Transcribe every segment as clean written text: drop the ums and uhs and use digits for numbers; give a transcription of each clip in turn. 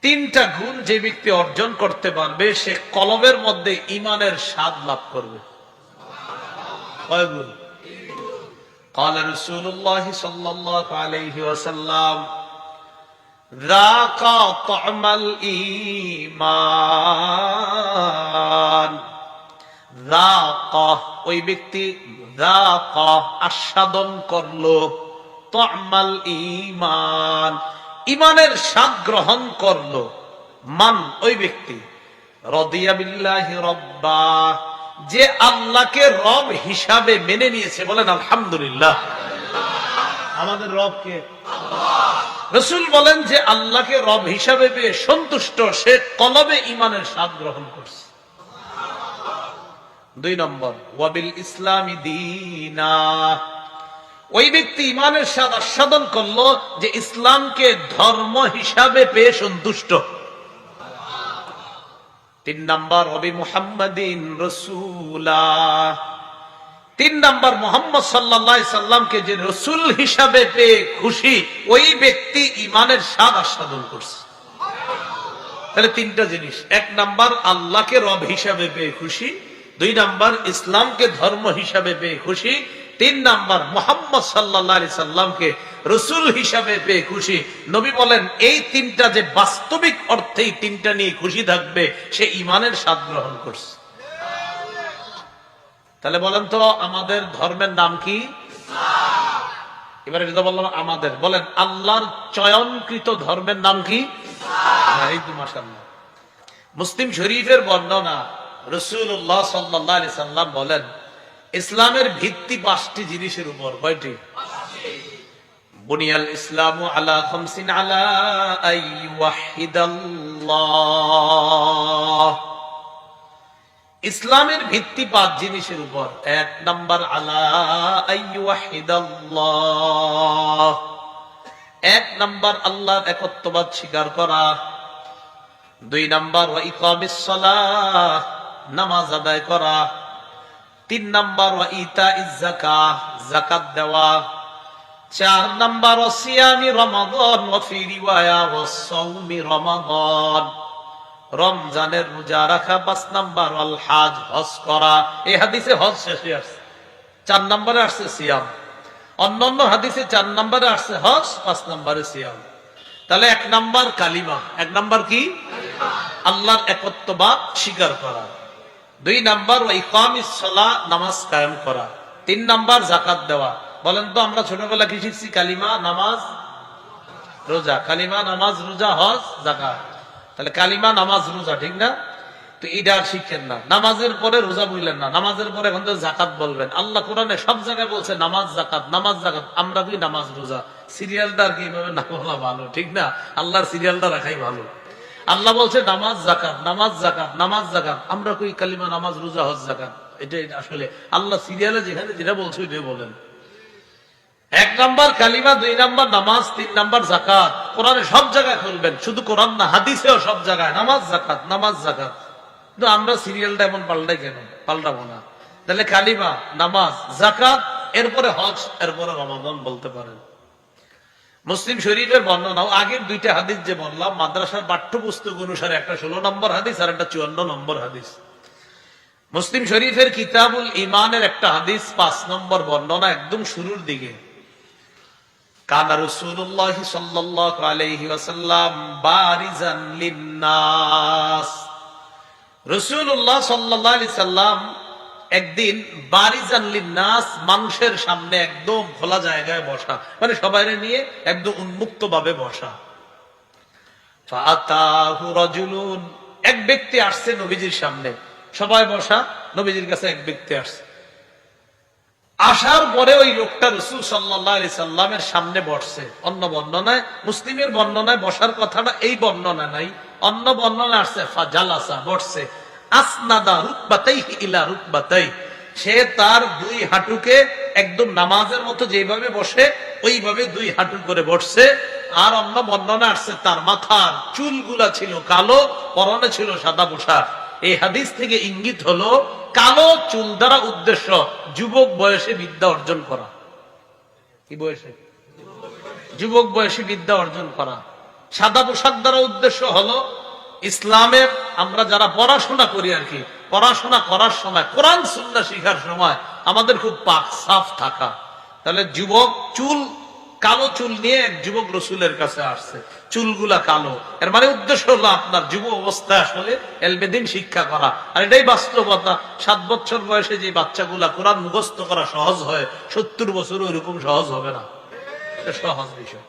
তিনটা গুণ যে ব্যক্তি অর্জন করতে পারবে সে কলবের মধ্যে ঈমানের স্বাদ লাভ করবে। কয় গুণ? قال رسول الله صلى الله عليه وسلم ذاق طعم الإيمان। ذاق ওই ব্যক্তি ذاق আস্বাদন করলো, طعمাল ঈমান ঈমানের স্বাদ গ্রহণ করলো। মান ওই ব্যক্তি রাদিয়া বিল্লাহি রাব্বা যে আল্লাহকে রব হিসাবে মেনে নিয়েছে। বলেন আলহামদুলিল্লাহ। আমাদের রব কে? আল্লাহ। রাসূল বলেন যে আল্লাহকে রব হিসাবে পেয়ে সন্তুষ্ট, সে কলবে ঈমানের স্বাদ গ্রহণ করছে। দুই নম্বর ওয়াবিল ইসলামি দীনা ওই ব্যক্তি ঈমানের স্বাদ আস্বাদন করলো যে ইসলামকে ধর্ম হিসাবে পেয়ে সন্তুষ্ট। তিন নম্বর ওয়াবি মুহাম্মাদিন রাসূলা তিন নম্বর মুহাম্মদ সাল্লাল্লাহু আলাইহি সাল্লামকে যে রাসূল হিসাবে পেয়ে খুশি, ওই ব্যক্তি ঈমানের স্বাদ আস্বাদন করছে। তাহলে তিনটা জিনিস, এক নাম্বার আল্লাহকে রব হিসাবে পেয়ে খুশি, দুই নাম্বার ইসলামকে ধর্ম হিসাবে পেয়ে খুশি, তিন নাম্বার মুহাম্মদ সাল্লাল্লাহু আলাইহি সাল্লামকে রাসূল হিসাবে পেয়ে খুশি। নবী বলেন এই তিনটা যে বাস্তবিক অর্থেই তিনটা নিয়ে খুশি থাকবে, সে ঈমানের স্বাদ গ্রহণ করছে। তাহলে বলেন তো আমাদের ধর্মের নাম কি? ইসলাম। এবারে যেটা বললাম আমাদের, বলেন আল্লাহর চয়নকৃত ধর্মের নাম কি? ইসলাম। এই তো মাশাআল্লাহ। মুসলিম শরীফের বর্ণনা, রাসূলুল্লাহ সাল্লাল্লাহু আলাইহি সাল্লাম বলেন ইসলামের ভিত্তি 5টি জিনিসের উপর। কয়টি? 5টি। বুনিয়াল ইসলামু আলা খামসিন আলা আইয়ুহিদাল্লাহ। ইসলামের ভিত্তি 5 জিনিসের উপর। এক নাম্বার আলা আইয়ুহিদাল্লাহ, এক নাম্বার আল্লাহর একত্ববাদ স্বীকার করা। দুই নাম্বার ওয়া ইকামিস সালাহ, নামাজ আদায় করা। তিন নাম্বার ওয়া ইতাইজ যাকাত, যাকাত দেওয়া। চার নাম্বার ওয়া সিয়ামি রমাদান ওয়া ফি রিওয়ায়া ওয়া সাওমি রমাদান, রমজানের রোজা রাখা। 5 নাম্বার আল হজ, হজ করা। এই হাদিসে হজ শেষে আসছে, 4 নম্বরে আসছে সিয়াম। অন্যান্য হাদিসে 4 নম্বরে আসছে হজ, 5 নম্বরে সিয়াম। তাহলে 1 নাম্বার কালিমা। 1 নাম্বার কি? আল্লাহর একত্ববাদ স্বীকার করা। 2 নাম্বার ওয়া ইকামিস সালাহ, নামাজ কায়েম করা। 3 নাম্বার যাকাত দেওয়া। বলেন তো আমরা ছোটবেলা কি শিখছি? কালিমা, নামাজ, রোজা। কালিমা, নামাজ, রোজা, হজ, যাকাত। তাহলে কালিমা, নামাজ, রোজা, ঠিক না? তো এটা আর শিখেন না। নামাজের পরে রোজা বললেন না, নামাজের পরে এখন তো যাকাত বলবেন। আল্লাহ কোরআনে সব জায়গায় বলছে নামাজ জাকাত, নামাজ জাকাত। আমরা কি নামাজ রোজা, সিরিয়ালটা আর কি এইভাবে না বলা ভালো, ঠিক না? আল্লাহর সিরিয়ালটা রাখাই ভালো। আল্লাহ বলছে নামাজ জাকাত, নামাজ জাকাত, নামাজ জাকাত। আমরা কই কালিমা, নামাজ, রোজা, হজ, জাকাত। এটা আসলে আল্লাহ সিরিয়ালে যেখানে যেটা বলছে ওইটাই বলেন। 1 নাম্বার কালিমা, 2 নাম্বার নামাজ, 3 নাম্বার যাকাত। কোরআনে সব জায়গায় খুলবেন, শুধু কোরআন না, হাদিসেও সব জায়গায় নামাজ যাকাত, নামাজ যাকাত। কিন্তু আমরা সিরিয়ালটা এমন পাল্টাই কেন? পাল্টাবো না। তাহলে কালিমা, নামাজ, যাকাত, এরপরে হজ, এরপরে রমাদান বলতে পারেন। মুসলিম শরীফের বর্ণনা, আগের 2টা হাদিস যে বললাম মাদ্রাসার পাঠ্যপুস্তক অনুসারে, একটা 16 নম্বর হাদিস আর একটা 54 নম্বর হাদিস। মুসলিম শরীফের কিতাবুল ঈমানের একটা হাদিস 5 নম্বর বর্ণনা, একদম শুরুর দিকে। কানা রাসূলুল্লাহ সাল্লাল্লাহু আলাইহি ওয়াসাল্লাম বারিজান লিন-নাস। রাসূলুল্লাহ সাল্লাল্লাহু আলাইহি সাল্লাম একদিন বারিজান লিন-নাস, মানুষের সামনে একদম খোলা জায়গায় বসা, মানে সবাইরে নিয়ে একদম উন্মুক্ত ভাবে বসা। ফাআতাহু রাজুলুন, এক ব্যক্তি আসছে নবীজির সামনে। সবাই বসা, নবীজির কাছে এক ব্যক্তি আসছে। আসার পরে ওই লোকটা রাসূল সাল্লাল্লাহু আলাইহি সাল্লামের সামনে বসছে। অন্য বর্ণনায়, মুসলিমের বর্ণনায় বসার কথাটা এই বর্ণনা নাই, অন্য বর্ণনা আসছে ফাজালাসা, বসছে। আসনাদা রুকবাতাইহি ইলা রুকবাতাই, সে তার 2 হাঁটুকে একদম নামাজের মতো যেভাবে বসে ওইভাবে 2 হাঁটু করে বসছে। আর অন্য বর্ণনা আসছে তার মাথার চুলগুলা ছিল কালো, পরনে ছিল সাদা পোশাক। এই হাদিস থেকে ইঙ্গিত হলো কালো চুল দ্বারা উদ্দেশ্য যুবক বয়সে বিদ্যা অর্জন করা। কি বয়সে? যুবক বয়সে বিদ্যা অর্জন করা। সাদা পোশাক দ্বারা উদ্দেশ্য হলো ইসলামের আমরা যারা পড়াশোনা করি আর কি, পড়াশোনা করার সময় কোরআন সুন্নাহ শিখার সময় আমাদের খুব পাক সাফ থাকা। তাহলে যুবক কালো চুল নিয়ে এক যুবক রসুলের কাছে আসছে, চুলগুলা কালো, এর মানে উদ্দেশ্য হলো আপনার যুব অবস্থায় আসলে এলবেদিন শিক্ষা করা। আর এটাই বাস্তবতা, 7 বছর বয়সে যে বাচ্চাগুলা কোরআন মুখস্থ করা সহজ হয়, 70 বছর ওইরকম সহজ হবে না, এটা সহজ বিষয়।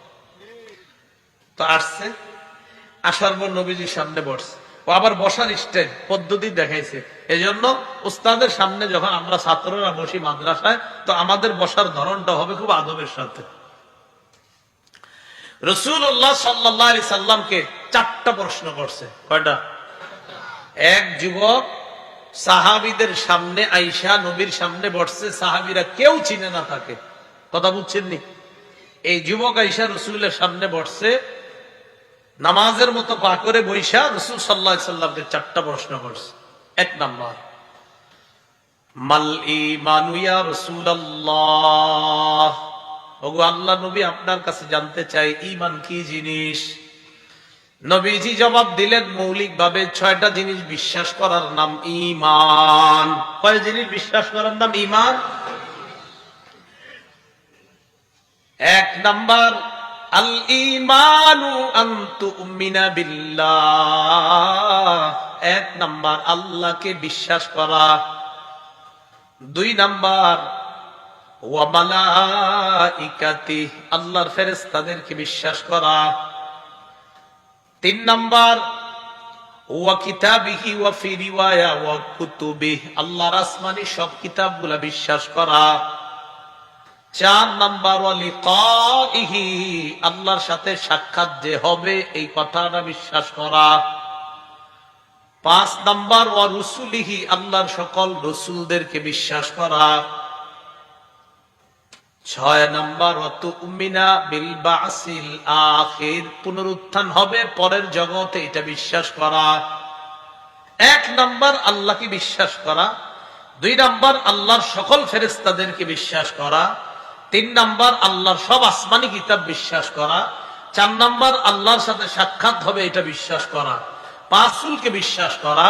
তো আসছে, আসার পর নবীজির সামনে বসছে, ও আবার বসার স্টাইল পদ্ধতি দেখাইছে। এই জন্য উস্তাদের সামনে যখন আমরা ছাত্ররা বসি মাদ্রাসায়, তো আমাদের বসার ধরনটা হবে খুব আদবের সাথে। রাসূলুল্লাহ সাল্লাল্লাহু আলাইহি সাল্লামকে 4টা প্রশ্ন করছে। কয়টা? এক যুবক সাহাবীদের সামনে আয়েশা নবীর সামনে বসছে, সাহাবীরা কেউ চিনে না তাকে, কথা বুঝছেন নি? এই যুবক আয়েশা রাসূলের সামনে বসছে, নামাজের মতো পা করে বৈশা রাসূল সাল্লাল্লাহু আলাইহি সাল্লামকে 4টা প্রশ্ন করছে। 1 নাম্বার, মাল ঈমানু ইয়া রাসূলুল্লাহ, ওগো আল্লাহ নবী আপনার কাছে জানতে চাই ঈমান কি জিনিস। নবীজি জবাব দিলেন, মৌলিকভাবে 6টা জিনিস বিশ্বাস করার নাম ঈমান। কয় জিনিস বিশ্বাস করার নাম ঈমান? 1 নাম্বার, আল ঈমানু আন তুমিনা বিল্লাহ, 1 নাম্বার আল্লাহকে বিশ্বাস করা। 2 নাম্বার, ওয়া মালাইকাতি, আল্লাহর ফেরেশতাদেরকে বিশ্বাস করা। 3 নাম্বার, ওয়া কিতাবিহি ওয়া ফি রিওয়ায়া ওয়া কুতুবিহি, আল্লাহর আসমানি সব কিতাবগুলো বিশ্বাস করা। 4 নাম্বার, ওয়া লিকাইহি, আল্লাহর সাথে সাক্ষাৎ যে হবে এই কথাটা বিশ্বাস করা। 5 নাম্বার, ওয়া রুসুলিহি, আল্লাহর সকল রসুলদেরকে বিশ্বাস করা। 6 নাম্বার, ওয়া তুমিনা বিল বাসিল আখির, পুনরুত্থান হবে পরের জগতে, এটা বিশ্বাস করা। 1 নাম্বার আল্লাহকে বিশ্বাস করা, 2 নাম্বার আল্লাহর সকল ফেরেশতাদেরকে বিশ্বাস করা, 3 নাম্বার আল্লাহর সব আসমানি কিতাব বিশ্বাস করা, 4 নাম্বার আল্লাহর সাথে সাক্ষাৎ হবে এটা বিশ্বাস করা, 5 রাসূলকে বিশ্বাস করা,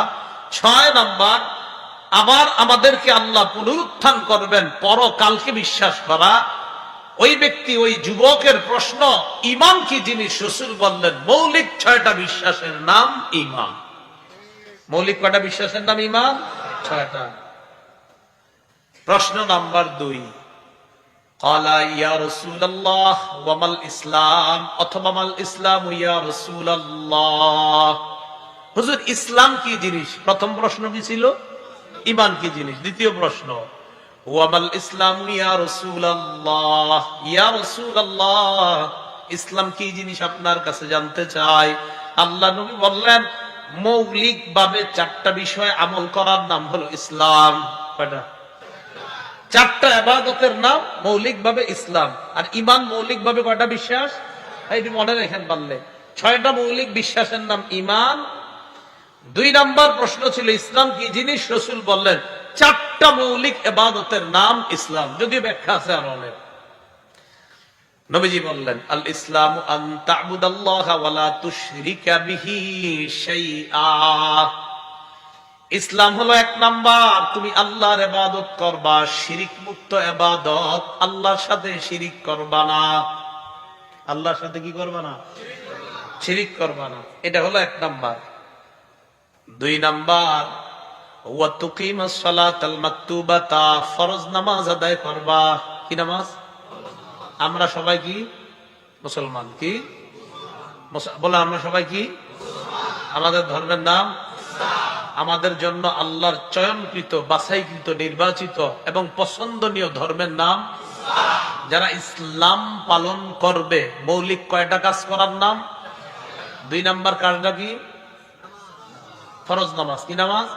6 নাম্বার আবার আমাদেরকে আল্লাহ পুনরুত্থান করবেন পরকালকে বিশ্বাস করা। ওই ব্যক্তি, ওই যুবকের প্রশ্ন, ঈমান কি জিনিস? রাসূল বললেন, মৌলিক 6টা বিশ্বাসের নাম ঈমান। মৌলিক কয়টা বিশ্বাসের নাম ঈমান? 6টা। প্রশ্ন নাম্বার 2, ক্বালা ইয়া রাসূলুল্লাহ ওয়া মাল ইসলাম, অথবা মাল ইসলাম ইয়া রাসূলুল্লাহ, হুজুর ইসলাম কি জিনিস? প্রথম প্রশ্ন কি ছিল? ঈমান কি জিনিস। দ্বিতীয় প্রশ্ন, ওয়া মাল ইসলাম ইয়া রাসূলুল্লাহ, ইয়া রাসূলুল্লাহ ইসলাম কি জিনিস আপনার কাছে জানতে চাই। আল্লাহ নবী বললেন, মৌলিকভাবে 4টা বিষয় আমল করার নাম হলো ইসলাম। কয়টা? 4টা ইবাদতের নাম মৌলিকভাবে ইসলাম। আর ঈমান মৌলিকভাবে কয়টা বিশ্বাস? এইটি মনে রাখেন পারলে। 6টা মৌলিক বিশ্বাসের নাম ঈমান। 2 নাম্বার প্রশ্ন ছিল ইসলাম কি জিনিস, রাসূল বললেন 4টা মৌলিক ইবাদতের নাম ইসলাম, যদিও ব্যাখ্যা আছে আর অনেক। নবীজি বললেন, আল ইসলামু আন তা'বুদাল্লাহা ওয়া লা তুশরিকা বিহি শাইআ, ইসলাম হলো 1 নাম্বার তুমি আল্লাহর ইবাদত করবা, শিরিক মুক্ত ইবাদত, আল্লাহর সাথে শিরিক করবা না। আল্লাহর সাথে কি করবা না? শিরিক করবা না, এটা হলো 1 নাম্বার। 2 নাম্বার, ওয়া তুকিমাস সালাতাল মাকতুবাতা, ফরজ নামাজ আদায় করবা। কি নামাজ? আমরা সবাই কি মুসলমান? কি বলে? আমরা সবাই কি? আমাদের ধর্মের নাম আমাদের জন্য আল্লাহর চয়নকৃত, বাছাইকৃত, নির্বাচিত এবং পছন্দনীয় ধর্মের নাম। যারা ইসলাম পালন করবে মৌলিক কয়টা কাজ করার নাম? 2 নাম্বার কাজটা কি? ফরজ নামাজ। কি নামাজ?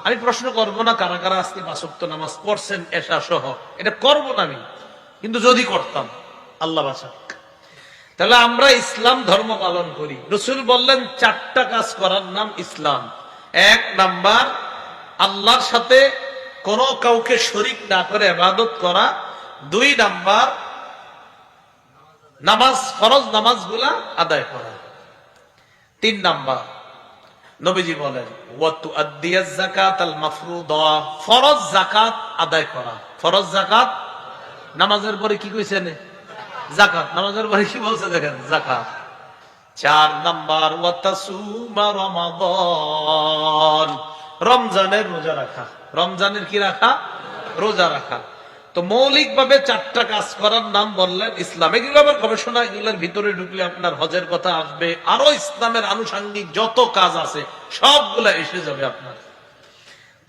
আমি প্রশ্ন করব না কারা কারা আজকে 5 ওয়াক্ত নামাজ পড়ছেন এশা সহ, এটা করব না আমি, কিন্তু যদি করতাম আল্লাহ বাঁচাক। তাহলে আমরা ইসলাম ধর্ম পালন করি। রাসূল বললেন 4টা কাজ করার নাম ইসলাম। 1 নাম্বার আল্লাহর সাথে কোনো কাউকে শরীক না করে ইবাদত করা। 2 নাম্বার নামাজ, ফরজ নামাজগুলা আদায় করা। তিন নাম্বার নবীজি বলেন ওয়াতুআদ্দিয়াজ যাকাতাল মাফরুদা, ফরজ যাকাত আদায় করা। ফরজ যাকাত, নামাজের পরে কি কইছেন? যাকাত। নামাজের পরে কি বলছে দেখেন? যাকাত। চার নাম্বার ওয়াতাসুমা রমাদান, রমজানের রোজা রাখা। রমজানের কি রাখা? রোজা রাখা। তো মৌলিক ভাবে চারটা কাজ করার নাম বললেন ইসলাম। এগুলো আবার গবেষণা, এগুলোর ভিতরে ঢুকলে আপনার হজের কথা আসবে, আরো ইসলামের আনুষঙ্গিক যত কাজ আছে সবগুলা এসে যাবে আপনার।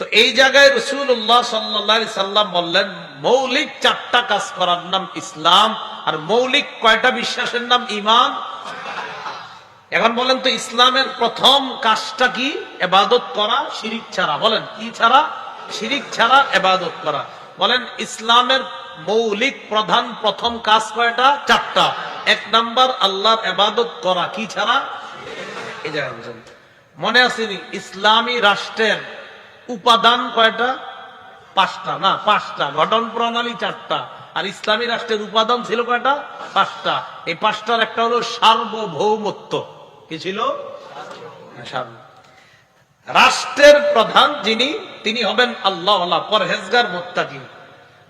তো এই জায়গায় রাসূলুল্লাহ সাল্লাল্লাহু আলাইহি সাল্লাম বললেন মৌলিক চারটা কাজ করার নাম ইসলাম, আর মৌলিক কয়টা বিশ্বাসের নাম ঈমান। এখন বলেন তো ইসলামের প্রথম কাজটা কি? ইবাদত করা শিরিক ছাড়া। বলেন কি ছাড়া? শিরিক ছাড়া ইবাদত করা। বলেন ইসলামের মৌলিক প্রধান প্রথম কাজ কয়টা? চারটা। এক নাম্বার আল্লাহর ইবাদত করা, কি ছাড়া? এই জায়গা বুঝেন, মনে আসেনি? ইসলামী রাষ্ট্রের উপাদান কয়টা? পাঁচটা না? পাঁচটা। গঠন প্রণালী চারটা, আর ইসলামী রাষ্ট্রের উপাদান ছিল কয়টা? পাঁচটা। এই পাঁচটার একটা হলো সার্বভৌমত্ব। কি ছিল? রাষ্ট্রের প্রধান যিনি, তিনি হবেন আল্লাহওয়ালা, পরহেজগার, মুত্তাকি।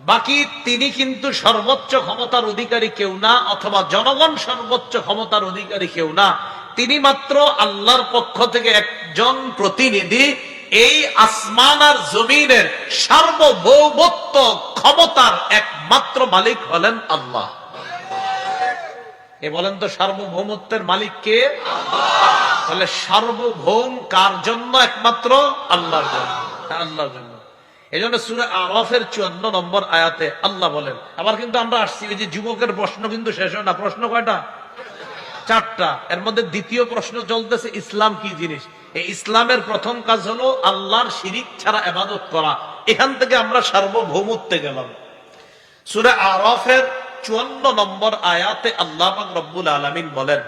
বাকি তিনি কিন্তু সর্বোচ্চ ক্ষমতার অধিকারী কেউ না, অথবা জনগণ সর্বোচ্চ ক্ষমতার অধিকারী কেউ না। তিনি মাত্র আল্লাহর পক্ষ থেকে একজন প্রতিনিধি। এই আসমান আর জমিনের সার্বভৌমত্ব ক্ষমতার একমাত্র মালিক হলেন আল্লাহ। এ বলেন তো সার্বভৌমত্বের মালিক কে? তাহলে সার্বভৌম কার জন্য? একমাত্র আল্লাহর জন্য। আল্লাহর জন্য। এই জন্য সূরা আরাফের 54 নম্বর আয়াতে আল্লাহ বলেন, আবার কিন্তু আমরা আসছি ওই যে যুবকের প্রশ্ন কিন্তু শেষ হয় না। প্রশ্ন কয়টা? চারটা। এর মধ্যে দ্বিতীয় প্রশ্ন চলতেছে ইসলাম কি জিনিস। এই ইসলামের প্রথম কাজ হলো আল্লাহর শিরিক ছাড়া ইবাদত করা। এখান থেকে আমরা সার্বভৌমত্বে গেলাম। সূরা আরাফের 54 নম্বর আয়াতে আল্লাহ পাক রব্বুল আলামিন বলেন,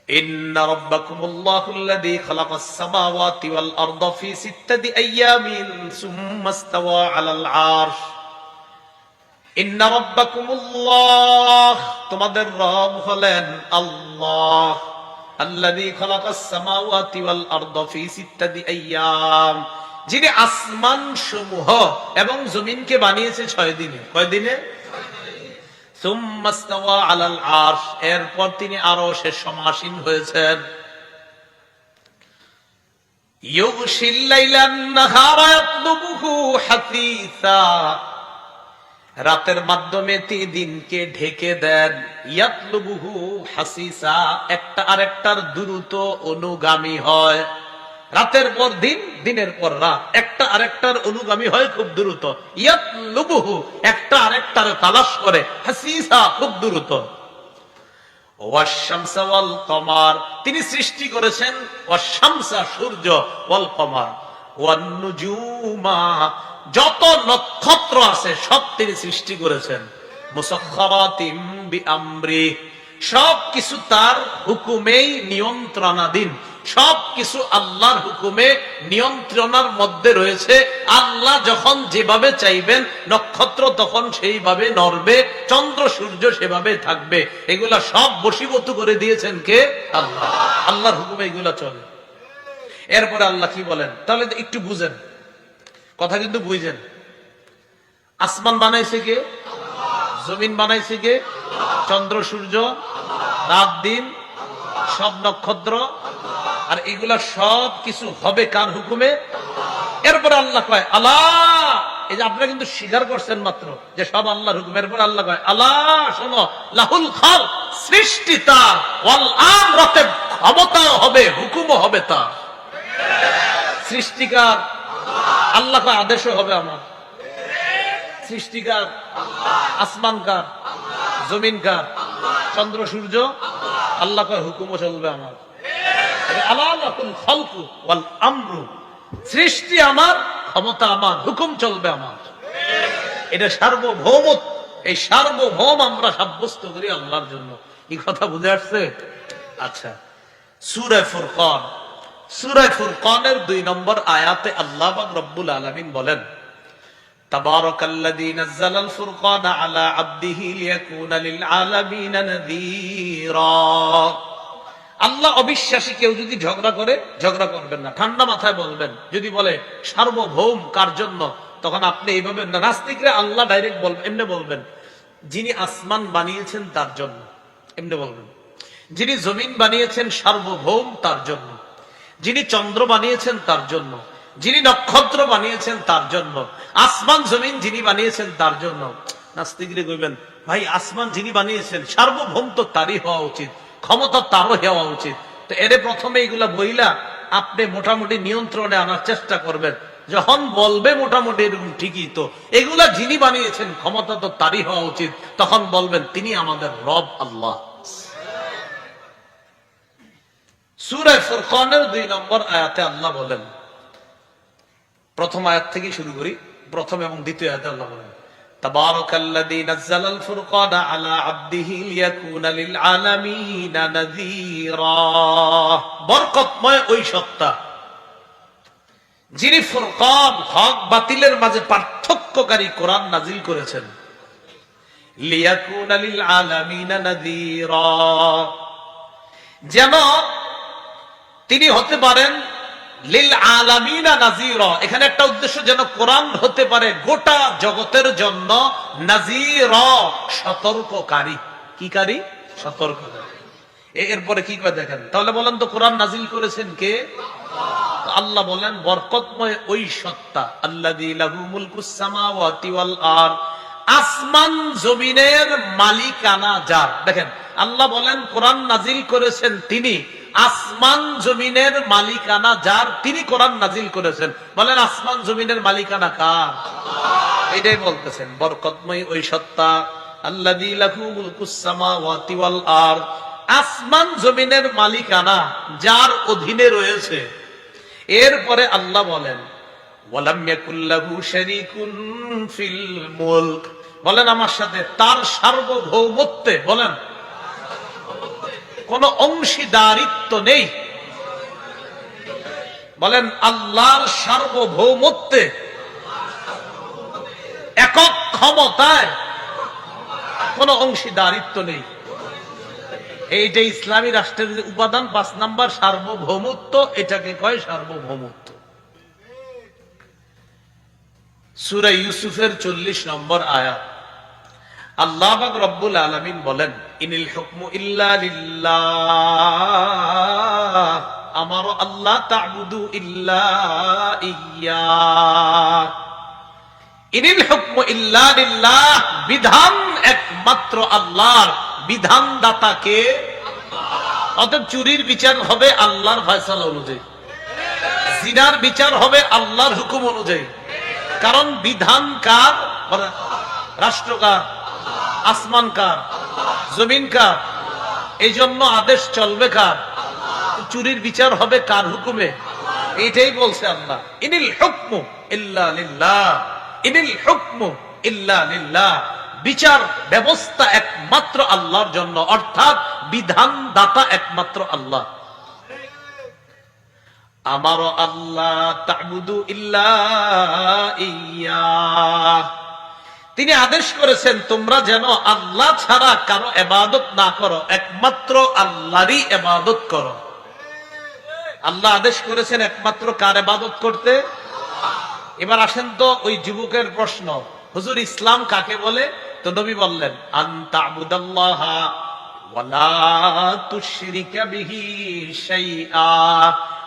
ইন্না রাব্বাকুমুল্লাহুল্লাযী খালাকাস সামাওয়াতি ওয়াল আরদা ফি সিত্তাতি আইয়ামিন সুম্মা ইসতাওয়া আলাল আরশ। ইন্না রাব্বাকুমুল্লাহ, তোমাদের রব হলেন আল্লাহ, আল্লাযী খালাকাস সামাওয়াতি ওয়াল আরদা ফি সিত্তাতি আইয়াম, যিনি আসমান সমূহ এবং জমিনকে বানিয়েছে 6 দিনে। কয় দিনে? সুম্মা ইসতাওয়া আলাল আরশ, এরপর তিনি আরশে সমাসীন হয়েছেন। ইউগশিল লাইলান নাহারা ইয়াতলুবুহু হাসীসা, রাতের মাধ্যমে তিনি দিনকে ঢেকে দেন। ইয়াতলুবুহু হাসীসা, একটা আরেকটার দ্রুত অনুগামী হয়। রাতের পর দিন, দিনের পর রাত, একটা আরেকটার অনুগামী হয় খুব দ্রুত। ইয়াতলুবুহু, একটা আরেকটার তালাশ করে। হাসীসা, খুব দ্রুত। ওয়াশ-শামসা ওয়াল কমার, তিনি সৃষ্টি করেছেন ওয়াশ-শামসা, সূর্য, ওয়াল কমার, ওয়ান-নুজুমা, যত নক্ষত্র আছে সব তিনি সৃষ্টি করেছেন। মুসাখখারাতিম বিআমরি, সব কিছু তার হুকুমেই নিয়ন্ত্রণাধীন। সব কিছু আল্লাহর হুকুমে নিয়ন্ত্রণার মধ্যে রয়েছে। আল্লাহ যখন যেভাবে চাইবেন নক্ষত্র তখন সেইভাবে নড়বে, চন্দ্র সূর্য সেভাবে থাকবে। এগুলা সব বশীভূত করে দিয়েছেন কে? আল্লাহ। আল্লাহর হুকুমে এগুলা চলে। এরপরে আল্লাহ কি বলেন? তাহলে একটু বুঝেন, কথা কিন্তু বুঝেন। আসমান বানাইছে কে? জমিন বানাইছে কে? চন্দ্র সূর্য, রাত দিন, সব নক্ষত্র, আর এগুলা সব কিছু হবে কার হুকুমে? এরপর আল্লাহ কয় আল্লাহ, এই যে আপনারা কিন্তু স্বীকার করছেন মাত্র যে সব আল্লাহর হুকুম। এরপর আল্লাহ কয় আল্লাহ শোনো, লাহুল খাল, সৃষ্টি তার, ওয়াল আমর, ক্ষমতাও হবে, হুকুমও হবে তার। সৃষ্টিকার আল্লাহ, আদেশও হবে আমার। সৃষ্টিকার আসমান কার? জমিন কার? চন্দ্র সূর্য। আল্লাহ কয় হুকুমও চলবে আমার। সৃষ্টি আমার, ক্ষমতা আমার, হুকুম চলবে আমার। এটা সার্বভৌম। এই সার্বভৌম আমরা সাব্যস্ত করি আল্লাহর জন্য। এই কথা বুঝে আসছে? আচ্ছা, সূরা ফুরকান, সূরা ফুরকানের 2 নম্বর আয়াতে আল্লাহ পাক রব্বুল আলামিন বলেন, তাবারাকাল্লাযী নাযালাল ফুরকানা আলা আবদিহি লিয়াকুনা লিল আলামিনা নাযীরা। আল্লাহ অবিশ্বাসী কেউ যদি ঝগড়া করে, ঝগড়া করবেন না, ঠান্ডা মাথায় বলবেন। যদি বলে সার্বভৌম কার জন্য, তখন আপনি এইভাবে না, নাস্তিকরা আল্লাহ ডাইরেক্ট বলবেন, এমনি বলবেন যিনি আসমান বানিয়েছেন তার জন্য, এমনি বলবেন। যিনি জমিন বানিয়েছেন সার্বভৌম তার জন্য, যিনি চন্দ্র বানিয়েছেন তার জন্য, যিনি নক্ষত্র বানিয়েছেন তার জন্য, আসমান জমিন যিনি বানিয়েছেন তার জন্য। নাস্তিকরা কইবেন ভাই আসমান যিনি বানিয়েছেন সার্বভৌম তো তারই হওয়া উচিত, ক্ষমতা তারও হওয়া উচিত। তো এর প্রথমে এগুলা বইলা আপনি মোটামুটি নিয়ন্ত্রণে আনার চেষ্টা করবেন। যখন বলবে মোটামুটি এরকম ঠিকই তো, এগুলা যিনি বানিয়েছেন ক্ষমতা তো তারই হওয়া উচিত, তখন বলবেন তিনি আমাদের রব আল্লাহ। সূরা ফুরকানের 2 নম্বর আয়াতে আল্লাহ বলেন, প্রথম আয়াত থেকে শুরু করি, প্রথম এবং দ্বিতীয় আয়াতে আল্লাহ বলেন তাবারাকাল্লাযী নাযালাল ফুরকানা আলা আবদিহি লিয়াকুনা লিল আলামিনা নাযীরা। বরকতময় ওই সত্তা যিনি ফুরকান, হক বাতিলের মাঝে পার্থক্যকারী কোরআন নাজিল করেছেন। লিয়াকুনা লিল আলামিনা নাযীরা, যেন তিনি হতে পারেন লিল আলামিনা নাযীরা। এখানে একটা উদ্দেশ্য, যেন কোরআন হতে পারে গোটা জগতের জন্য নাযীরা, সতর্ককারী। কি কারী? সতর্ককারী। এরপরে কি করে দেখেন, তাহলে বলেন তো কোরআন নাজিল করেছেন কে? আল্লাহ বলেন বরকতময় ওই সত্তা, আল্লাযী লাহু মুলকুস সামাওয়াতি ওয়াল আরদ, আসমান জমিনের মালিকানা যার। দেখেন আল্লাহ বলেন কোরআন নাজিল করেছেন তিনি, আসমান জমিনের মালিকানা যার, তিনি কোরআন নাজিল করেছেন। বলেন আসমান জমিনের মালিকানা কার? এটাই বলতেছেন বরকতময় ওই সত্তা, আল্লাযী লাহু মুলকুস সামাওয়াতি ওয়াল আরদ, আসমান জমিনের মালিকানা যার অধীনে রয়েছে। এরপরে আল্লাহ বলেন ওয়ালাম ইয়াকুল লাহু শারীকুন ফিল মুলক, বলেন আমার সাথে তার সার্বভৌমত্বে, বলেন কোন অংশীদারিত্ব নেই। বলেন আল্লাহর সার্বভৌমত্বে, একক ক্ষমতায় কোন অংশীদারিত্ব নেই। এই যে ইসলামী রাষ্ট্রের যে উপাদান 5 নাম্বার সার্বভৌমত্ব, এটাকে কয় সার্বভৌমত্ব। সূরা ইউসুফের 40 নম্বর আয়াত, আল্লাহ পাক রব্বুল আলামিন বলেন ইনিল হুকমু ইল্লা লিল্লাহ, আমার আল্লাহ তা'বুদু ইল্লা ইয়্যা। ইনিল হুকমু ইল্লা লিল্লাহ, বিধান একমাত্র আল্লাহর, বিধানদাতা কে? অতএব চুরির বিচার হবে আল্লাহর ফয়সালা অনুযায়ী, জিনার বিচার হবে আল্লাহর হুকুম অনুযায়ী। কারণ বিধান কার? রাষ্ট্র কার? আসমান কার? জমিন কার? এই জন্য আদেশ চলবে কার? চুরির বিচার হবে কার হুকুমে? এটাই বলছে আল্লাহ, ইনিল হুকমু ইল্লা লিল্লাহ, ইনিল হুকমু ইল্লা লিল্লাহ, বিচার ব্যবস্থা একমাত্র আল্লাহর জন্য, অর্থাৎ বিধান দাতা একমাত্র আল্লাহ। আমার আল্লাহ তা'বুদু ইল্লা ইয়্যা, তিনি আদেশ করেছেন তোমরা যেন আল্লাহ ছাড়া কারো ইবাদত না করো, একমাত্র আল্লাহরই ইবাদত করো। আল্লাহ আদেশ করেছেন একমাত্র কার ইবাদত করতে? এবার আসেন তো ওই যুবকের প্রশ্ন, হুজুর ইসলাম কাকে বলে? তো নবী বললেন আন তা'বুদাল্লাহা ওয়া লা তুশরিকা বিহি শাইআ,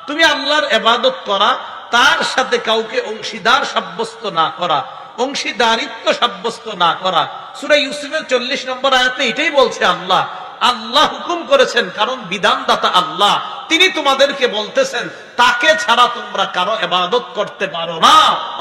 তুমি আল্লাহর ইবাদত করা, তার সাথে কাউকে অংশীদার সাব্যস্ত না করা, অংশীদারিত্ব সাব্যস্ত না করা। সূরা ইউসুফের 40 নম্বর আয়াতে এটাই বলছে আল্লাহ। আল্লাহ হুকুম করেছেন, কারণ বিধানদাতা আল্লাহ, তিনি তোমাদেরকে বলতেছেন তাকে ছাড়া তোমরা কারো ইবাদত করতে পারো না।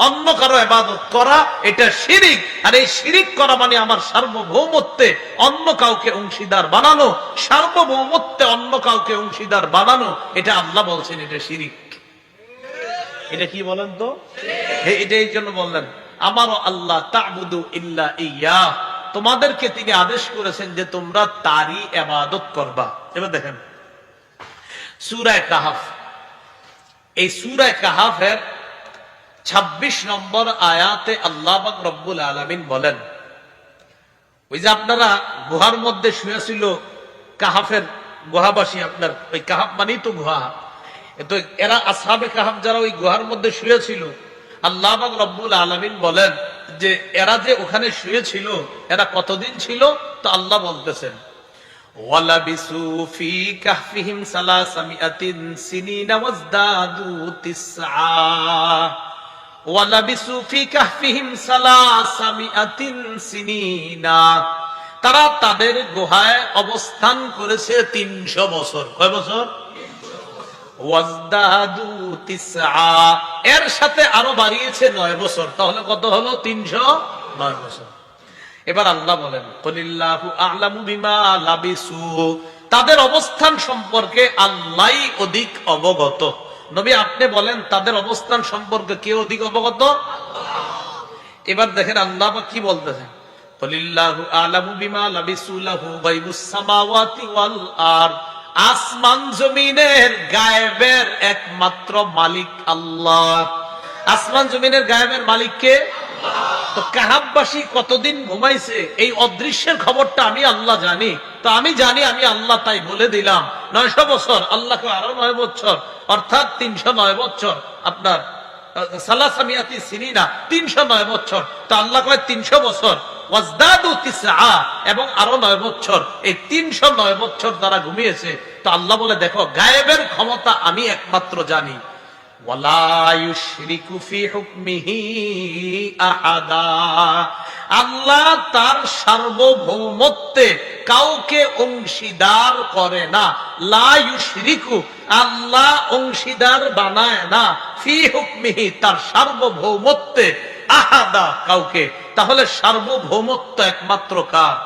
অন্য কারো ইবাদত করা এটা শিরিক, আর এই শিরিক করা মানে আমার সার্বভৌমত্বে অন্য কাউকে অংশীদার বানানো, সার্বভৌমত্বে অন্য কাউকে অংশীদার বানানো, এটা আল্লাহ বলছেন এটা শিরিক। এটা কি বলেন তো? এটাই জন্য বললেন আমার আল্লাহ তা'বুদু ইল্লা ইয়্যা, তোমাদেরকে তিনি আদেশ করেছেন যে তোমরা তারই ইবাদত করবা। এবার দেখেন সূরা কাহফ, এই সূরা কাহফের 26 নম্বর আয়াতে আল্লাহ পাক রব্বুল আলামিন বলেন, ওই যে আপনারা গুহার মধ্যে শুয়েছিল কাহফের গুহাবাসী, আপনার ওই কাহাব মানেই তো গুহা। তো এরা আসহাবে কাহাব যারা ওই গুহার মধ্যে শুয়েছিল, আল্লাহ পাক রব্বুল আলামিন বলেন যে এরা যে ওখানে শুয়েছিল এরা কতদিন ছিল, তো আল্লাহ বলতেছেন ওয়ালাবিসু ফি কাহফিহিম সালাসামিআতিন সিনিনা ওয়াজদাদু তিসআ। ওয়ালাবিসু ফি কাহফিহিম সালাসামিআতিন সিনিনা, তারা তাদের গুহায় অবস্থান করেছে 300 বছর। কয় বছর? ওয়াজদাদু তিসআ, এর সাথে আরো বাড়িয়েছে 9 বছর। তাহলে কত হলো? 309 বছর। এবার আল্লাহ বলেন কুলিল্লাহু আ'লামু বিমা লাবিসু, তাদের অবস্থান সম্পর্কে আল্লাহই অধিক অবগত। নবী আপনি বলেন তাদের অবস্থান সম্পর্কে কে অধিক অবগত? এবার দেখেন আল্লাহ কি বলতেছেন, কুলিল্লাহু আ'লামু বিমা লাবিসু লাহু গায়বুস সামাওয়াতি ওয়াল আরদ, আসমান জমিনের গায়েবের একমাত্র মালিক আল্লাহ। আসমান জমিনের গায়েবের মালিক কে? তো কাহাববাসী কতদিন ঘুমাইছে এই অদৃশ্যের খবরটা আমি আল্লাহ জানি। তো আমি জানি আমি আল্লাহ, তাই বলে দিলাম 900 বছর, আল্লাহকে আরো 9 বছর, অর্থাৎ 309 বছর। আপনার সালাসামিয়াতি সিনিনা 309 বছর। তো আল্লাহ কয় 300 বছর, ওয়াজদাদু তিসআ, এবং আরো 9 বছর। এই 309 বছর তারা ঘুমিয়েছে। তো আল্লাহ বলে দেখো গায়েবের ক্ষমতা আমি একমাত্র জানি। ওয়ালা ইউশরিকু ফি হুকমিহি আহাদা, আল্লাহ তার সার্বভৌমত্বে কাউকে অংশীদার করে না। লা ইউশরিকু, আল্লাহ অংশীদার বানায় না। ফি হুকমিহি, তার সার্বভৌমত্বে আহাদা, কাউকে। তাহলে সার্বভৌমত্ব একমাত্র কার?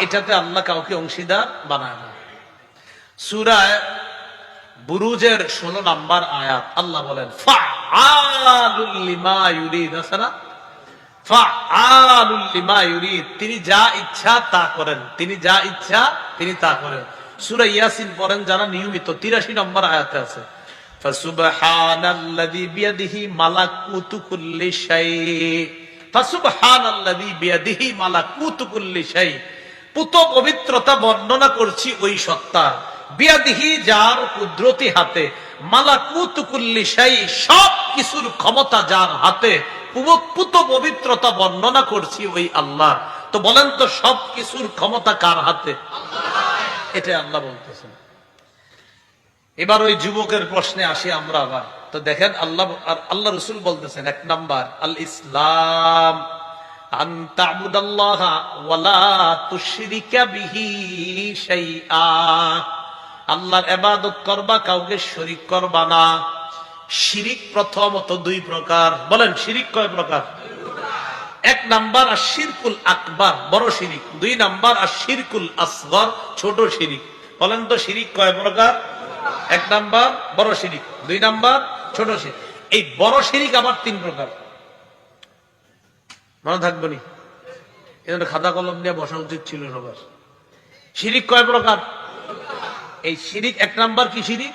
এটাতে আল্লাহ কাউকে অংশীদার বানায় না। সূরা বুরুজের 16 নম্বর আয়াত আল্লাহ বলেন ফাআলুল লিমা ইউরিদ, আছে না? ফাআলুল লিমা ইউরিদ, তিনি যা ইচ্ছা তা করেন, তিনি যা ইচ্ছা তিনি তা করেন। সূরা ইয়াসিন পড়েন যারা নিয়মিত, 83 নম্বর আয়াতে আছে ফাসুবহানাল্লাযী বিয়াদিহি মালাকুতু কুল্লি শাই। ফাসুবহানাল্লাযী বিয়াদিহি মালাকুতু কুল্লি শাই, পুত পবিত্রতা বর্ণনা করছি ওই সত্তা, বিয়াদিহি যার কুদরতি হাতে, মালাকুতু কুল্লি শাই সব কিছুর ক্ষমতা যার হাতে, পুত পবিত্রতা বর্ণনা করছি ওই আল্লাহ। তো বলেন তো সব কিছুর ক্ষমতা কার হাতে? এটা আল্লাহ বলতেছেন। এবার ওই যুবকের প্রশ্নে আসি আমরা আবার। তো দেখেন আল্লাহ রাসূল বলতেছেন 1 নাম্বার আল ইসলাম আন তা'বুদাল্লাহা ওয়া লা তুশরিকা বিহি শাইআ, আল্লাহর ইবাদত করবা, কাউকে শরীক করবা না। শিরিক প্রথমত 2 প্রকার। বলেন শিরিক কয় প্রকার? 1 নাম্বার আশ-শিরকুল আকবার, বড় শিরিক। 2 নাম্বার আশ-শিরকুল আসগর, ছোট শিরিক। বলেন তো শিরিক কয় প্রকার? 1 নাম্বার বড় শিরিক, 2 নাম্বার ছোট শিরিক। এই বড় শিরিক আবার 3 প্রকার, মনে থাকবে নি? এজন্য খাতা কলম নিয়ে বসা উচিত ছিল সবার। শিরিক কয় প্রকার? এই শিরিক 1 নাম্বার কি শিরিক?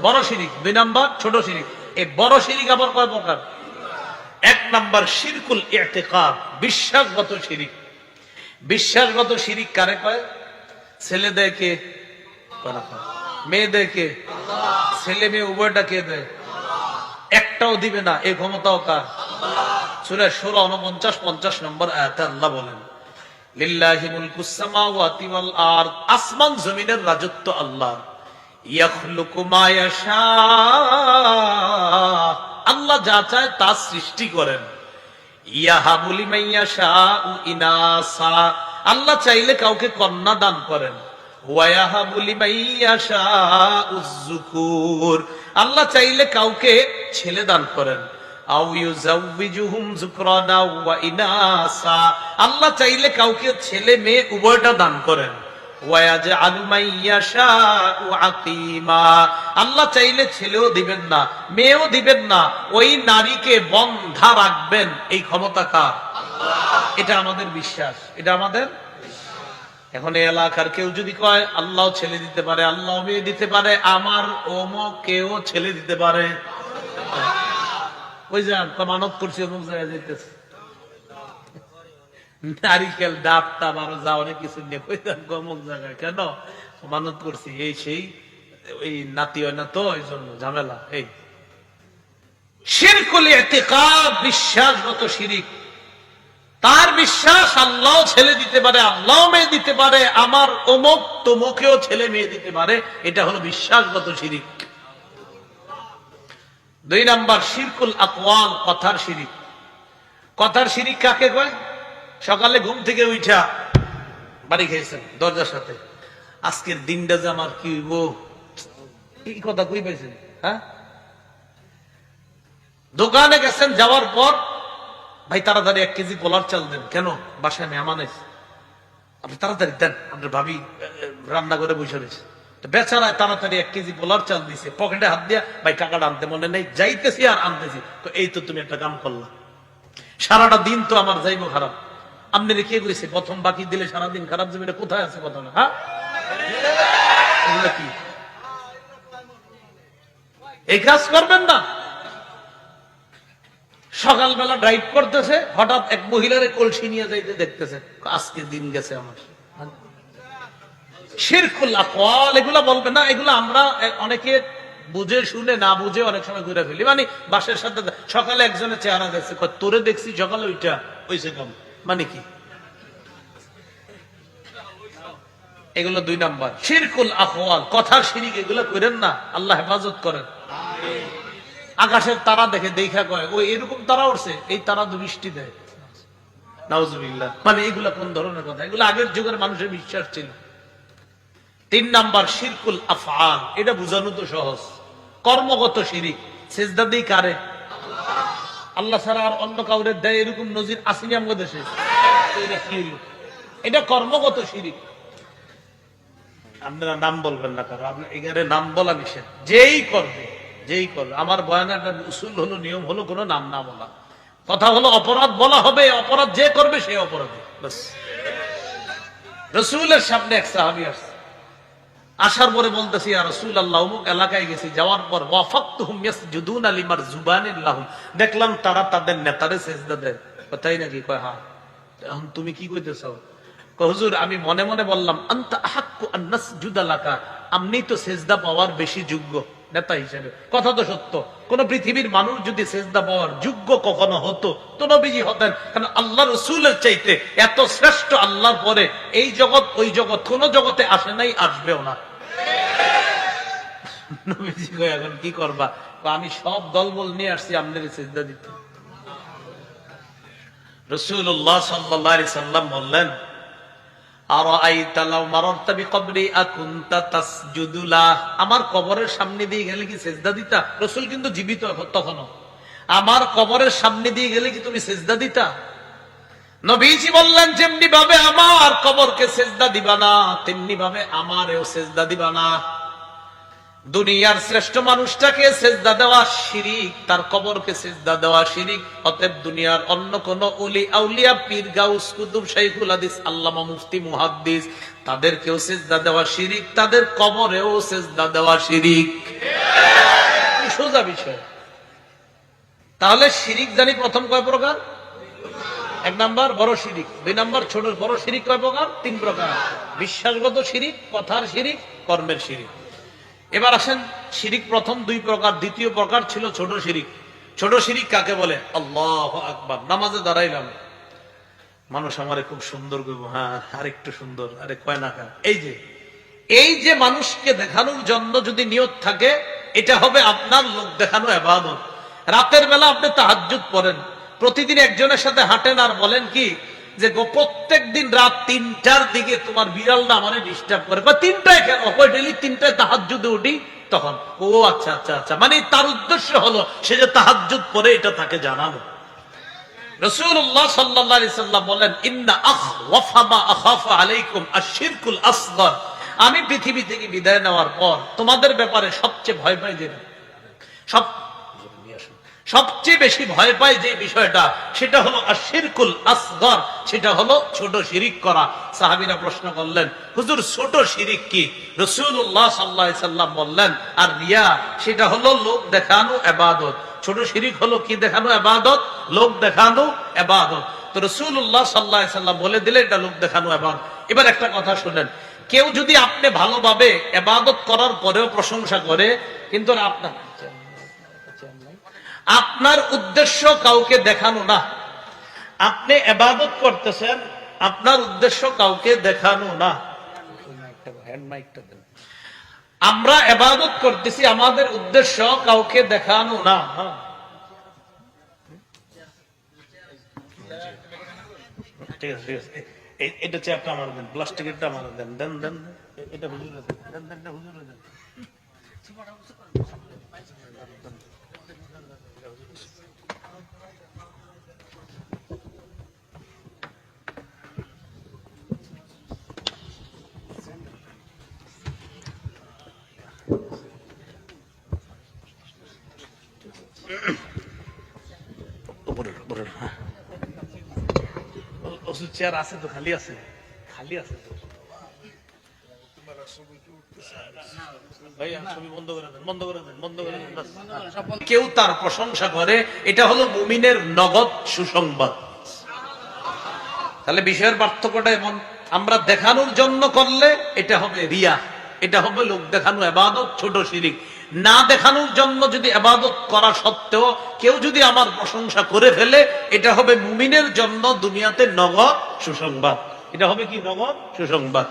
বড় শিরিক। 2 নাম্বার ছোট শিরিক। এই বড় শিরিক আবার কয় প্রকার? 1 নাম্বার শিরকুল ইতিকাদ, বিশ্বাসগত শিরিক। বিশ্বাসগত শিরিক কারে কয়? ছেলে দেয় কে? মেয়ে দেয় কে? ছেলে মেয়ে উভয়টা কে দেয়? একটাও দিবে না, এই ক্ষমতাও কার? সূরা সূরা 49 50 নম্বর আয়াতে আল্লাহ বলেন লিল্লাহি মুলকুস সামাওয়াতি ওয়াল আরদ, আসমান জমিনের রাজত্ব আল্লাহ। ইয়াখলুকু মা ইয়াশা, আল্লাহ যা চায় তা সৃষ্টি করেন। ইয়াহাবু লিমান ইয়াশাউ ইনাসা, আল্লাহ চাইলে কাউকে কন্যা দান করেন। ওয়া ইয়াহাবু লিমান ইয়াশাউ যুকুর, আল্লাহ চাইলে কাউকে ছেলে দান করেন। আও ইউযাউযুহুম যুকরানা ওয়া ইনাসা, আল্লাহ চাইলে কাউকে ছেলে মেয়ে উভয়টা দান করেন। ওয়া ইয়াজআলু মান ইয়াশাউ আকিমা, আল্লাহ চাইলে ছেলেও দিবেন না মেয়েও দিবেন না, ওই নারীকে বন্ধা রাখবেন। এই ক্ষমতা কার? আল্লাহ। এটা আমাদের বিশ্বাস, এটা আমাদের। এখন এই এলাকার কেউ যদি কয় আল্লাহ ছেলে দিতে পারে, আল্লাহ মেয়ে দিতে পারে, আমার অমুক কেউ ছেলে দিতে পারে, ওই যান মানত করছি অমুক জায়গায় যেতেছে, নারিকেল ডাবটা আরো যা অনেক কিছু নিয়ে কই যান অমুক জায়গায়। কেন? মানত করছি এই সেই, ওই নাতি হয় না তো এই জন্য ঝামেলা। এই শিরকুল ইতিকাদ, বিশ্বাসগত শিরিক। তার বিশ্বাস আল্লাহ ছেলে দিতে পারে, আল্লাহ মেয়ে দিতে পারে, আমার অমুক তমুকেও ছেলে মেয়ে দিতে পারে, এটা হলো বিশ্বাসগত শিরিক। 2 নাম্বার শিরকুল আকওয়াল, কথার শিরিক। কথার শিরিক কাকে কয়? সকালে ঘুম থেকে উঠা বাড়ি খেয়েছেন দরজার সাথে, আজকের দিনটা যে আমার কি হইব, এই কথা কই পাইছেন? হ্যাঁ, দোকানে গেছেন, যাওয়ার পর ভাই তাড়াতাড়ি 1 কেজি পোলার চাল দেন। কেন? বাসায় মেহমান আছে। আপনি তাড়াতাড়ি দেন, আপনার ভাবি রান্না করে বসে রয়েছে। বেচারায় তাড়াতাড়ি 1 কেজি পোলার চাল দিছে, পকেটে হাত দিয়া, ভাই টাকাটা আনতে মনে নেই, যাইতেছি আর আনতেছি। এই তো তুমি একটা কাম করলা, সারাটা দিন তো আমার যাইবো খারাপ। আপনি কে কইছে প্রথম বাকি দিলে সারাদিন খারাপ যাবে? এটা কোথায় আছে কথাটা? হ্যাঁ, এগুলো কি? এই কাজ করবেন না। সকালবেলা ড্রাইভ করতেছে, হঠাৎ এক মহিলার কলসি নিয়ে যাইতে দেখতেছে, আজকে দিন গেছে আমার। শিরকুল আকওয়াল, এগুলা বলবে না। এগুলো আমরা অনেকে বুঝে শুনে না বুঝে অনেক সময় ঘুরে ফেলি। মানে বাসের সাথে সকালে একজনের চেহারা দেখছে, তোরে দেখছি সকালে ওইটা ওইসে কম, মানে কি? এগুলো 2 নাম্বার শিরকুল আকওয়াল, কথার শিরিক। এগুলো করেন না, আল্লাহ হেফাজত করেন। আকাশের তারা দেখে দেখা কয় ওই এরকম তারা উঠছে, এই তারা বৃষ্টি দেয়, নাউজুবিল্লাহ। মানে এগুলা কোন ধরনের কথা? এগুলো আগের যুগের মানুষের বিশ্বাস ছিল। 3 নাম্বার শিরকুল আফআল, এটা বুঝানো তো সহজ, কর্মগত শিরিক। সেজদা দেই কারে? আল্লাহ ছাড়া আর অন্য কাউরে দেয়, এরকম নজির আসেনি আমাদের দেশে। এটা কর্মগত শিরিক। আপনারা নাম বলবেন না, কারণ আপনার এখানে নাম বলা নিষেধ। যেই করবে আমার বয়ানের একটা উসুল হলো, নিয়ম হলো, কোনো নাম না বলা। কথা হলো অপরাধ বলা হবে, অপরাধ যে করবে সে অপরাধী। রাসূলের সামনে এক সাহাবী আসছে, আসার পরে বলতেছি ইয়া রাসূলুল্লাহ, অমুক এলাকায় গেছি, যাওয়ার পর ওয়াফাকতুহুম ইয়াসজুদুনা লিমারজুবানিল লাহুম, দেখলাম তারা তাদের নেতারে সিজদা দেয়। তাই নাকি? কয় হ্যাঁ। এখন তুমি কি কইতেছো? কয় হুজুর, আমি মনে মনে বললাম আনতা আহাক্কু আন নাসজুদা লাকা, আপনি তো সিজদা পাওয়ার বেশি যোগ্য নেতা হিসেবে। কথা তো সত্য। কোন পৃথিবীর মানুষ যদি সিজদা পাওয়ার যোগ্য কখনো হতো তো নবীজি হতেন। কারণ আল্লাহ রাসূলের চাইতে এত শ্রেষ্ঠ আল্লাহর পরে এই জগৎ ওই জগৎ কোন জগতে আসে নাই, আসবেও না। নবীজি কয় এখন কি করবা? আমি সব দলবল নিয়ে আসছি আপনাদের সিজদা দিতে। রাসূলুল্লাহ সাল্লাল্লাহু আলাইহি সাল্লাম বললেন, আরাআইতা লাউ মারারতা বিকবরি আকুনতা তাসজুদু লাহ, আমার কবরের সামনে দিয়ে গেলে কি সিজদা দিতা? রাসূল কিন্তু জীবিত তখনও। আমার কবরের সামনে দিয়ে গেলে কি তুমি সিজদা দিতা? নবীজি বললেন, যেমনি ভাবে আমার কবরকে সিজদা দিবা না, তেমনি ভাবে আমারও সিজদা দিবা না। দুনিয়ার শ্রেষ্ঠ মানুষটাকে সিজদা দেওয়া শিরিক, তার কবরকে সিজদা দেওয়া শিরিক। অতএব দুনিয়ার অন্য কোন ওলি আউলিয়া, পীর, গাউস, কুতুব, শাইখুল হাদিস, আল্লামা, মুফতি, মুহাদ্দিস, তাদেরকেও সিজদা দেওয়া শিরিক, তাদের কবরেও সিজদা দেওয়া শিরিক। সোজা বিষয়। তাহলে শিরিক জানি প্রথম কয় প্রকার? 1 নাম্বার বড় শিরিক, 2 নাম্বার ছোট। বড় শিরিক কয় প্রকার? 3 প্রকার। বিশ্বাসগত শিরিক, কথার শিরিক, কর্মের শিরিক। এবার আসেন, শিরিক প্রথম 2 প্রকার, দ্বিতীয় প্রকার ছিল ছোট শিরিক। ছোট শিরিক কাকে বলে? আল্লাহু আকবার। নামাজে দাঁড়াইলাম, মানুষ আমারে খুব সুন্দর কইব, হ্যাঁ আরেকটু সুন্দর, আরে কয় না। এই যে মানুষকে দেখানোর জন্য যদি নিয়ত থাকে, এটা হবে আপনার লোক দেখানো ইবাদত। রাতের বেলা আপনি তাহাজ্জুদ পড়েন, প্রতিদিন একজনের সাথে হাঁটেন আর বলেন কি যে প্রত্যেক দিন রাত 3টার দিকে তোমার বিড়ালটা আমারে ডিস্টার্ব করে। 3টায় কেন? ডেইলি 3টায় তাহাজ্জুদে উঠি তখন। ও আচ্ছা আচ্ছা আচ্ছা, মানে তার উদ্দেশ্য হলো সে যে তাহাজ্জুদ পড়ে এটা তাকে জানানো। রাসূলুল্লাহ সাল্লাল্লাহু আলাইহি সাল্লাম বলেন, ইন্না আখওয়াফা মা আখাফু আলাইকুম আশ-শিরকুল আসগর, আমি পৃথিবী থেকে বিদায় নেওয়ার পর তোমাদের ব্যাপারে সবচেয়ে ভয় পাই যেটা, সবচেয়ে বেশি ভয় পাই যে বিষয়টা, সেটা হলো আশ-শিরকুল আসগর, সেটা হলো ছোট শিরিক করা। সাহাবীরা প্রশ্ন করলেন, হুজুর ছোট শিরিক কি? রাসূলুল্লাহ সাল্লাল্লাহু আলাইহি সাল্লাম বললেন, আর রিয়া, সেটা হলো লোক দেখানো ইবাদত। ছোট শিরিক হলো কি দেখানো ইবাদত? লোক দেখানো ইবাদত। তো রাসূলুল্লাহ সাল্লাল্লাহু আলাইহি সাল্লাম বলে দিলে এটা লোক দেখানো ইবাদত। এবার একটা কথা শুনেন, কেউ যদি আপনি ভালোভাবে ইবাদত করার পরেও প্রশংসা করে, কিন্তু আপনার উদ্দেশ্য কাউকে দেখানো না, আপনি ইবাদত করতেছেন, আপনার উদ্দেশ্য কাউকে দেখানো না। আমরা ইবাদত করতেছি, আমাদের উদ্দেশ্য কাউকে দেখানো না। ঠিক আছে, ঠিক আছে, এটা চেয়ারটা আমার দেন, প্লাস্টিকেরটা আমার দেন, দেন দেন, এটা হুজুরে দেন, দেন দেন, এটা হুজুরে দেন। ওষুধ চেয়ার আছে তো, খালি আছে, খালি আছে তো। কেউ তার প্রশংসা করে, এটা হলো মুমিনের নগদ সুসংবাদ। তাহলে বিষয়ের পার্থক্যটা এমন, আমরা দেখানোর জন্য করলে এটা হবে রিয়া, এটা হবে লোক দেখানো ইবাদত, ছোট শিরিক। না দেখানোর জন্য যদি ইবাদত করা সত্ত্বেও কেউ যদি আমার প্রশংসা করে ফেলে, এটা হবে মুমিনের জন্য দুনিয়াতে নগদ সুসংবাদ। এটা হবে কি? নগদ সুসংবাদ।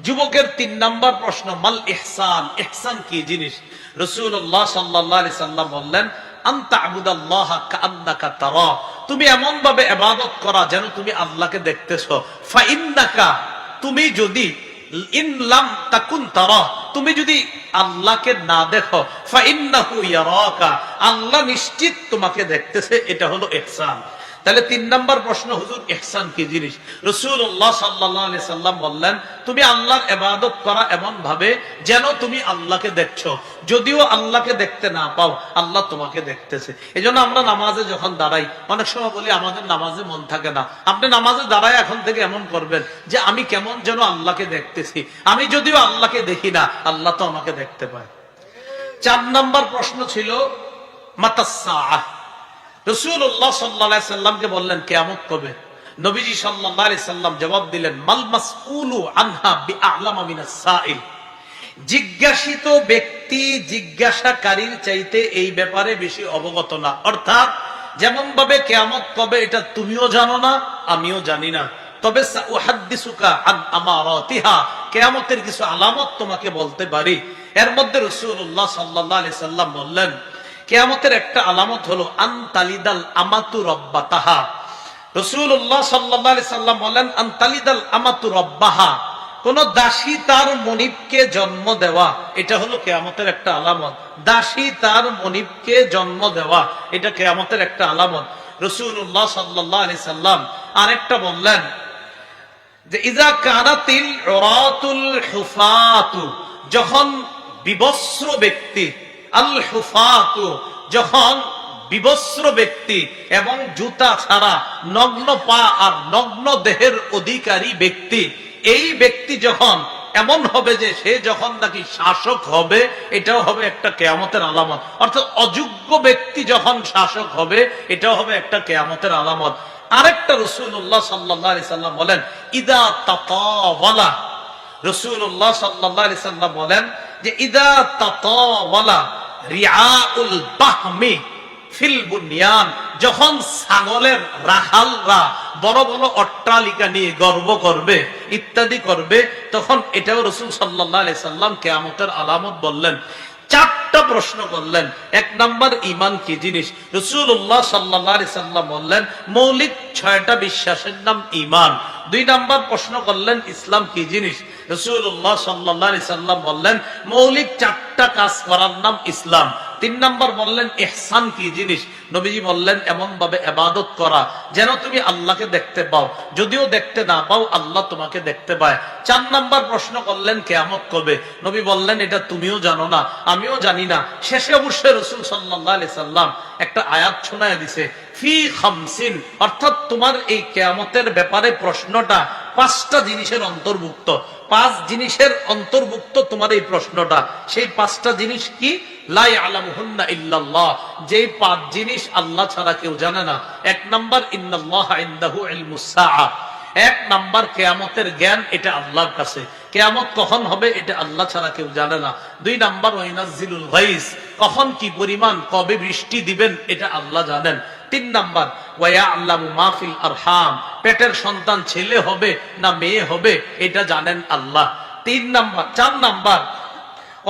যুবকের 3 নাম্বার প্রশ্ন, মাল ইহসান, ইহসান কি জিনিস? রাসূলুল্লাহ সাল্লাল্লাহু আলাইহি সাল্লাম বললেন, আনতা আবুদাল্লাহা কাআন্নাকা তারা, তুমি এমন ভাবে ইবাদত করা যেন তুমি আল্লাহকে দেখতেছো। ফাইন্নাকা, তুমি যদি, ইন লাম তাকুন তারা, তুমি যদি আল্লাহকে না দেখো, ফাইন্নাহু ইয়ারাকা, আল্লাহ নিশ্চিত তোমাকে দেখতেছে। এটা হলো ইহসান। তাহলে 3 নাম্বার প্রশ্ন, হুজুর ইহসান কি জিনিস? রাসূলুল্লাহ সাল্লাল্লাহু আলাইহি সাল্লাম বললেন, তুমি আল্লাহর ইবাদত করা এমন ভাবে যেন তুমি আল্লাহকে দেখছো, যদিও আল্লাহকে দেখতে না পাও, আল্লাহ তোমাকে দেখতেছে। এজন্য আমরা নামাজে যখন দাঁড়াই, অনেক সময় বলি আমাদের নামাজে মন থাকে না। আপনি নামাজে দাঁড়ায় এখন থেকে এমন করবেন যে আমি কেমন যেন আল্লাহকে দেখতেছি, আমি যদিও আল্লাহকে দেখি না, আল্লাহ তো আমাকে দেখতে পায়। 4 নাম্বার প্রশ্ন ছিল মাতাস সাআহ। রাসূলুল্লাহ সাল্লাল্লাহু আলাইহি সাল্লামকে বললেন কিয়ামত কবে? নবীজি সাল্লাল্লাহু আলাইহি সাল্লাম জবাব দিলেন, মাল মাসউলু আনহা বিআলামা মিনাস সাইল, জিজ্ঞাসিত ব্যক্তি জিজ্ঞাসাকারীর চাইতে এই ব্যাপারে বেশি অবগত না। অর্থাৎ যেমন ভাবে কিয়ামত কবে এটা তুমিও জানো না, আমিও জানি না, তবে সাউহাদ্দিসুকা আন আমারাতিহা, কিয়ামতের কিছু আলামত তোমাকে বলতে পারি। এর মধ্যে রাসূলুল্লাহ সাল্লাল্লাহু আলাইহি সাল্লাম বললেন, কিয়ামতের একটা আলামত হলো আনতালিদাল আমাতু রব্বাতাহা। রাসূলুল্লাহ সাল্লাল্লাহু আলাইহি সাল্লাম বলেন, আনতালিদাল আমাতু রব্বাহা, কোন দাসী তার মনিবকে জন্ম দেওয়া, এটা হলো কিয়ামতের একটা আলামত। দাসী তার মনিবকে জন্ম দেওয়া, এটা কিয়ামতের একটা আলামত। রাসূলুল্লাহ সাল্লাল্লাহু আলাইহি সাল্লাম আরেকটা বললেন যে ইজা কানাতিল উরাতুল হুফাতু, যখন বিবস্ত্র ব্যক্তি, আল হুফাতু, যখন বিবস্ত্র ব্যক্তি এবং জুতা ছাড়া নগ্ন পা আর নগ্ন দেহের অধিকারী ব্যক্তি, এই ব্যক্তি যখন এমন হবে যে সে যখন নাকি শাসক হবে, এটাও হবে একটা কিয়ামতের আলামত। অর্থাৎ অযোগ্য ব্যক্তি যখন শাসক হবে, এটাও হবে একটা কিয়ামতের আলামত। আরেকটা রাসূলুল্লাহ সাল্লাল্লাহু আলাইহি সাল্লাম বলেন, ইদা তাতাওয়ালা, রাসূলুল্লাহ সাল্লাল্লাহু আলাইহি সাল্লাম বলেন যে ইদা তাতাওয়ালা রিআউল বাহমি ফিল বুনিয়ান, যখন ছাগলের রাখালরা বড় বড় অট্টালিকা নিয়ে গর্ব করবে, ইত্যাদি করবে, তখন এটাও রাসূল সাল্লাল্লাহু আলাইহি সাল্লাম কিয়ামতের আলামত বললেন। 4টা প্রশ্ন করলেন। 1 নাম্বার, ঈমান কি জিনিস? রাসূলুল্লাহ সাল্লাল্লাহু আলাইহি সাল্লাম বললেন, মৌলিক 6টা বিশ্বাসের নাম ঈমান। 2 নাম্বার প্রশ্ন করলেন, ইসলাম কি জিনিস? রাসূলুল্লাহ সাল্লাল্লাহু আলাইহি সাল্লাম বললেন, মৌলিক 4টা কাজ করার নাম ইসলাম। 3 নাম্বার বললেন, ইহসান কি জিনিস? নবীজি বললেন, এমন ভাবে ইবাদত করা যেন তুমি আল্লাহকে দেখতে পাও, যদিও দেখতে না পাও, আল্লাহ তোমাকে দেখতে পায়। 4 নাম্বার প্রশ্ন করলেন, কিয়ামত কবে? নবী বললেন, এটা তুমিও জানো না, আমিও জানি না। শেষে অবশ্যই রাসূল সাল্লাল্লাহু আলাইহি সাল্লাম একটা আয়াত শোনায় দিছে, ফি খামসিন, অর্থাৎ তোমার এই কিয়ামতের ব্যাপারে প্রশ্নটা 5টা জিনিসের অন্তর্ভুক্ত। 5 জিনিসের অন্তর্ভুক্ত তোমার এই প্রশ্নটা। সেই 5টা জিনিস কি? লা ইয়ালামুহুন্না ইল্লাল্লাহ, যেই 5 জিনিস আল্লাহ ছাড়া কেউ জানে না। 1 নাম্বার, ইন্নাল্লাহা ইনদাহু ইলমুস সাআ, এক নাম্বার কিয়ামতের জ্ঞান, এটা আল্লাহর কাছে। কিয়ামত কখন হবে এটা আল্লাহ ছাড়া কেউ জানে না। দুই নাম্বার ওয়াইনাজিলুল গাইস, কখন কি পরিমাণ কবে বৃষ্টি দিবেন এটা আল্লাহ জানেন। তিন নাম্বার ওয়ায়ালামু মা ফিল আরহাম, পেটের সন্তান ছেলে হবে না মেয়ে হবে এটা জানেন আল্লাহ। চার নাম্বার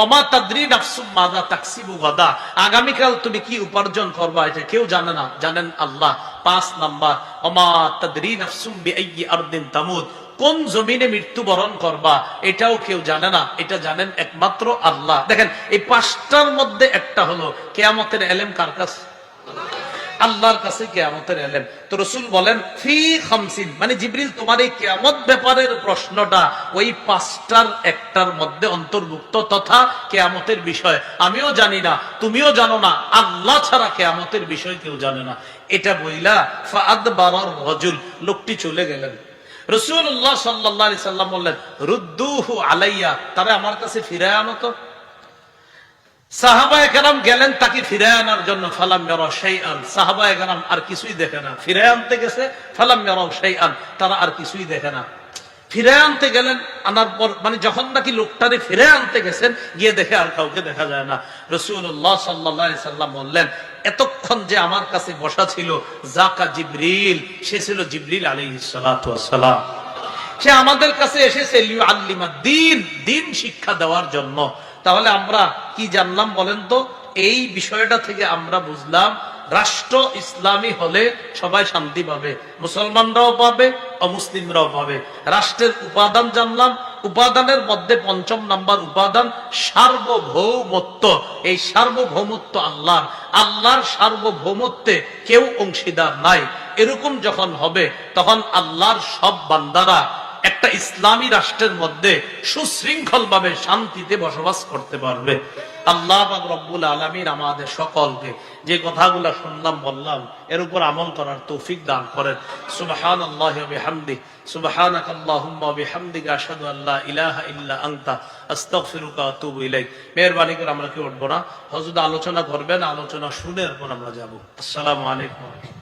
ওমা তাদরি নাফসুম মাযা তাকসিবু গাদা, আগামীকাল তুমি কি উপার্জন করবা এটা কেউ জানে না, জানেন আল্লাহ। পাঁচ নাম্বার ওমা তাদরি নাফসুম বিআইয়ি আরদিন তামুত, কোন জমিনে মৃত্যুবরণ করবা এটাও কেউ জানে না, এটা জানেন একমাত্র আল্লাহ। দেখেন এই পাঁচটার মধ্যে একটা হলো কিয়ামতের ইলম কার কাছে? আল্লাহর কাছে কিয়ামতের ইলম। তো রাসূল বলেন ফি খামসিন, মানে জিবরিল তোমার এই কিয়ামত ব্যাপারের প্রশ্নটা ওই পাঁচটার একটার মধ্যে অন্তর্ভুক্ত, তথা কিয়ামতের বিষয় আমিও জানি না, তুমিও জানো না, আল্লাহ ছাড়া কিয়ামতের বিষয় কেউ জানে না। এটা বইলা ফাআদবারার রাজুল, লোকটি চলে গেলেন। রাসূলুল্লাহ সাল্লাল্লাহু আলাইহি সাল্লাম বললেন রুদ্দুহু আলাইয়া, তারা আমার কাছে ফিরায় আনো তো। সাহাবায়ে কেরাম গেলেন তাকে ফিরায় আনার জন্য, ফালাম ইয়ারা শাইআন, সাহাবায়ে কেরাম আর কিছুই দেখে না। ফিরায় আনতে গেছে, ফালাম ইয়ারা শাইআন, তারা আর কিছুই দেখে না। ফিরায় আনতে গেলেন, আনার পর মানে যখন নাকি লোকটারে ফিরায় আনতে গেছেন, গিয়ে দেখে আর কাউকে দেখা যায় না। রাসূলুল্লাহ সাল্লাল্লাহু আলাইহি সাল্লাম বললেন এতক্ষণ যে আমার কাছে বসা ছিল যাকা জিবরিল, সে ছিল জিবরিল আলাইহিস সালাতু ওয়াস সালাম। সে আমাদের কাছে এসেছে লিউআল্লিমাদ দ্বীন, দ্বীন শিক্ষা দেওয়ার জন্য। তাহলে আমরা কি জানলাম বলেন তো? এই বিষয়টা থেকে আমরা বুঝলাম রাষ্ট্র ইসলামী হলে সবাই শান্তি পাবে, মুসলমানরাও পাবে, অমুসলিমরাও পাবে। রাষ্ট্রের উপাদান জানলাম, উপাদানের মধ্যে পঞ্চম নাম্বার উপাদান সার্বভৌমত্ব। এই সার্বভৌমত্ব আল্লাহর, আল্লাহর সার্বভৌমত্বে কেউ অংশীদার নাই। এরকম যখন হবে তখন আল্লাহর সব বান্দারা একটা ইসলামী রাষ্ট্রের মধ্যে সুশৃঙ্খল ভাবে শান্তিতে বসবাস করতে পারবে। আল্লাহ পাক রব্বুল আলামিন আমাদের সকলকে যে কথাগুলো শুনলাম বললাম এর উপর আমল করার তৌফিক দান করেন। সুবহানাল্লাহি ওয়া বিহামদিহি, সুবহানাকাল্লাহুম্মা ওয়া বিহামদিকা আশহাদু আল্লা ইলাহা ইল্লা আনতা আস্তাগফিরুকা ওয়া আতুবু ইলাইক। মেহেরবানি করে আমরা কি উঠবো না, হুজুর আলোচনা করবেন, আলোচনা শুনে এরপর আমরা যাব। আসসালামু আলাইকুম।